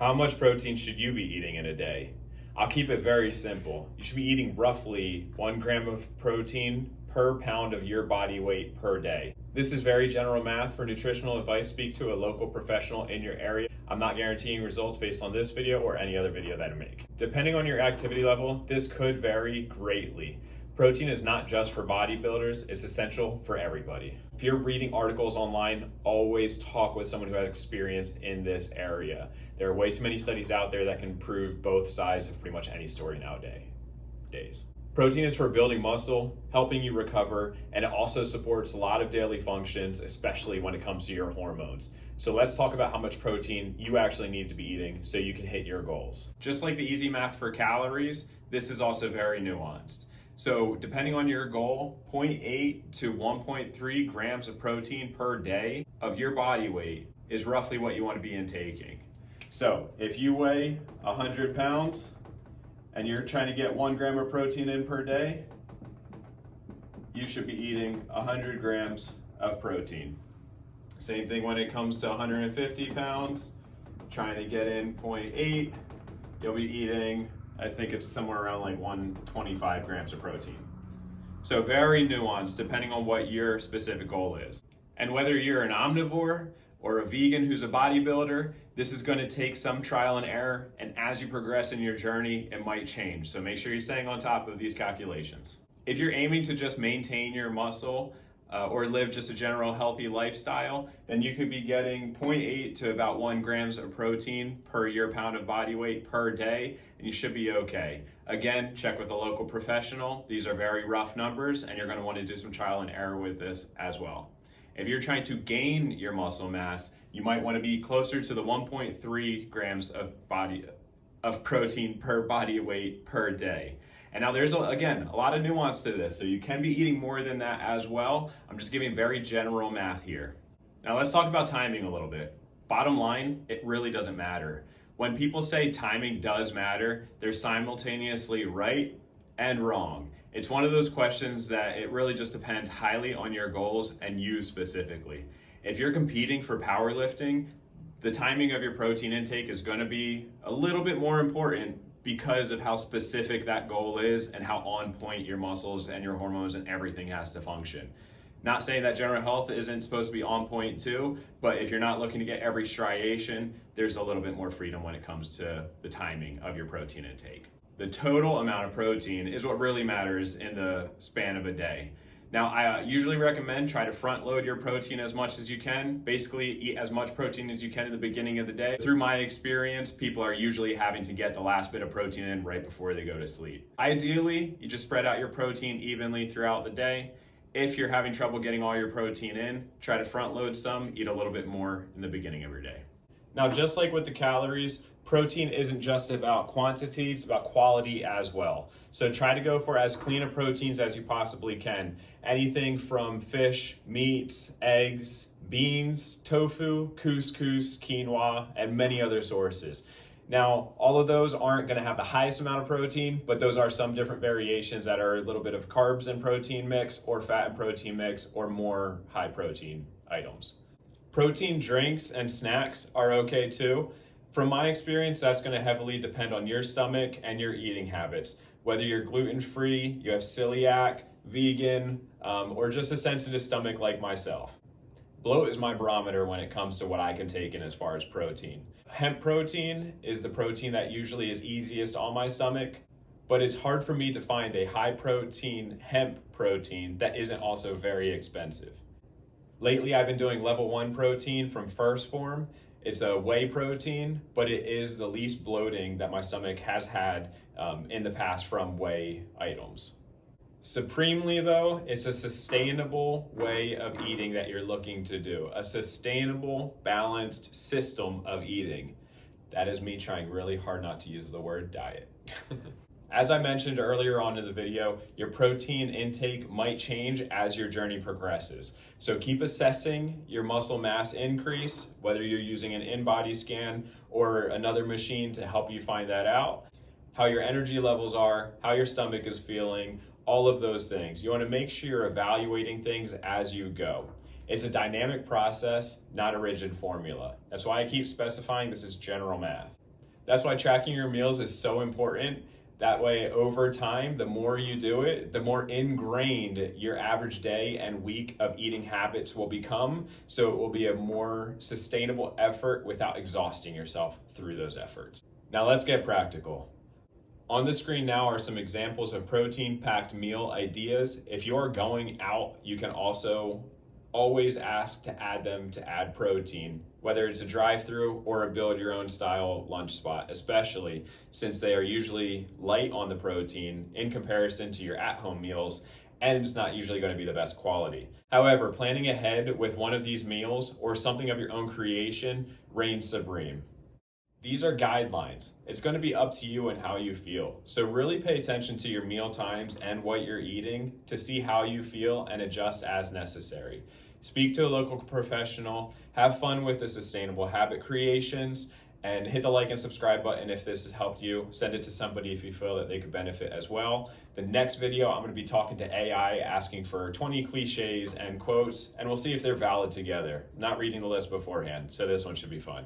How much protein should you be eating in a day? I'll keep it very simple. You should be eating roughly 1 gram of protein per pound of your body weight per day. This is very general math. For nutritional advice, speak to a local professional in your area. I'm not guaranteeing results based on this video or any other video that I make. Depending on your activity level, this could vary greatly. Protein is not just for bodybuilders, it's essential for everybody. If you're reading articles online, always talk with someone who has experience in this area. There are way too many studies out there that can prove both sides of pretty much any story nowadays. Protein is for building muscle, helping you recover, and it also supports a lot of daily functions, especially when it comes to your hormones. So let's talk about how much protein you actually need to be eating so you can hit your goals. Just like the easy math for calories, this is also very nuanced. So depending on your goal, 0.8 to 1.3 grams of protein per day of your body weight is roughly what you want to be intaking. So if you weigh 100 pounds and you're trying to get 1 gram of protein in per day, you should be eating 100 grams of protein. Same thing when it comes to 150 pounds, trying to get in 0.8, you'll be eating, I think it's somewhere around like 125 grams of protein. So very nuanced depending on what your specific goal is. And whether you're an omnivore or a vegan who's a bodybuilder, this is going to take some trial and error, and as you progress in your journey, it might change. So make sure you're staying on top of these calculations. If you're aiming to just maintain your muscle or live just a general healthy lifestyle, then you could be getting 0.8 to about 1 grams of protein per your pound of body weight per day, and you should be okay. Again, check with a local professional. These are very rough numbers, and you're going to want to do some trial and error with this as well. If you're trying to gain your muscle mass, you might want to be closer to the 1.3 grams of protein per body weight per day. And now there's, again, a lot of nuance to this, so you can be eating more than that as well. I'm just giving very general math here. Now let's talk about timing a little bit. Bottom line, it really doesn't matter. When people say timing does matter, they're simultaneously right and wrong. It's one of those questions that it really just depends highly on your goals and you specifically. If you're competing for powerlifting, the timing of your protein intake is going to be a little bit more important because of how specific that goal is and how on point your muscles and your hormones and everything has to function. Not saying that general health isn't supposed to be on point too, but if you're not looking to get every striation, there's a little bit more freedom when it comes to the timing of your protein intake. The total amount of protein is what really matters in the span of a day. Now, I usually recommend try to front load your protein as much as you can. Basically, eat as much protein as you can in the beginning of the day. Through my experience, people are usually having to get the last bit of protein in right before they go to sleep. Ideally, you just spread out your protein evenly throughout the day. If you're having trouble getting all your protein in, try to front load some, eat a little bit more in the beginning of your day. Now, just like with the calories, protein isn't just about quantity, it's about quality as well. So try to go for as clean of proteins as you possibly can. Anything from fish, meats, eggs, beans, tofu, couscous, quinoa, and many other sources. Now, all of those aren't going to have the highest amount of protein, but those are some different variations that are a little bit of carbs and protein mix, or fat and protein mix, or more high protein items. Protein drinks and snacks are okay too. From my experience, that's going to heavily depend on your stomach and your eating habits. Whether you're gluten-free, you have celiac, vegan, or just a sensitive stomach like myself. Bloat is my barometer when it comes to what I can take in as far as protein. Hemp protein is the protein that usually is easiest on my stomach, but it's hard for me to find a high protein hemp protein that isn't also very expensive. Lately, I've been doing level 1 protein from First Form. It's a whey protein, but it is the least bloating that my stomach has had in the past from whey items. Supremely though, it's a sustainable way of eating that you're looking to do. A sustainable, balanced system of eating. That is me trying really hard not to use the word diet. As I mentioned earlier on in the video, your protein intake might change as your journey progresses. So keep assessing your muscle mass increase, whether you're using an in-body scan or another machine to help you find that out, how your energy levels are, how your stomach is feeling, all of those things. You want to make sure you're evaluating things as you go. It's a dynamic process, not a rigid formula. That's why I keep specifying this is general math. That's why tracking your meals is so important. That way, over time, the more you do it, the more ingrained your average day and week of eating habits will become. So it will be a more sustainable effort without exhausting yourself through those efforts. Now, let's get practical. On the screen now are some examples of protein-packed meal ideas. If you're going out, you can also always ask to add them to add protein, whether it's a drive-through or a build your own style lunch spot, especially since they are usually light on the protein in comparison to your at-home meals, and it's not usually going to be the best quality. However, planning ahead with one of these meals or something of your own creation reigns supreme. These are guidelines. It's going to be up to you and how you feel. So really pay attention to your meal times and what you're eating to see how you feel and adjust as necessary. Speak to a local professional, have fun with the sustainable habit creations, and hit the like and subscribe button if this has helped you. Send it to somebody if you feel that they could benefit as well. The next video, I'm going to be talking to AI, asking for 20 cliches and quotes, and we'll see if they're valid together. I'm not reading the list beforehand, so this one should be fun.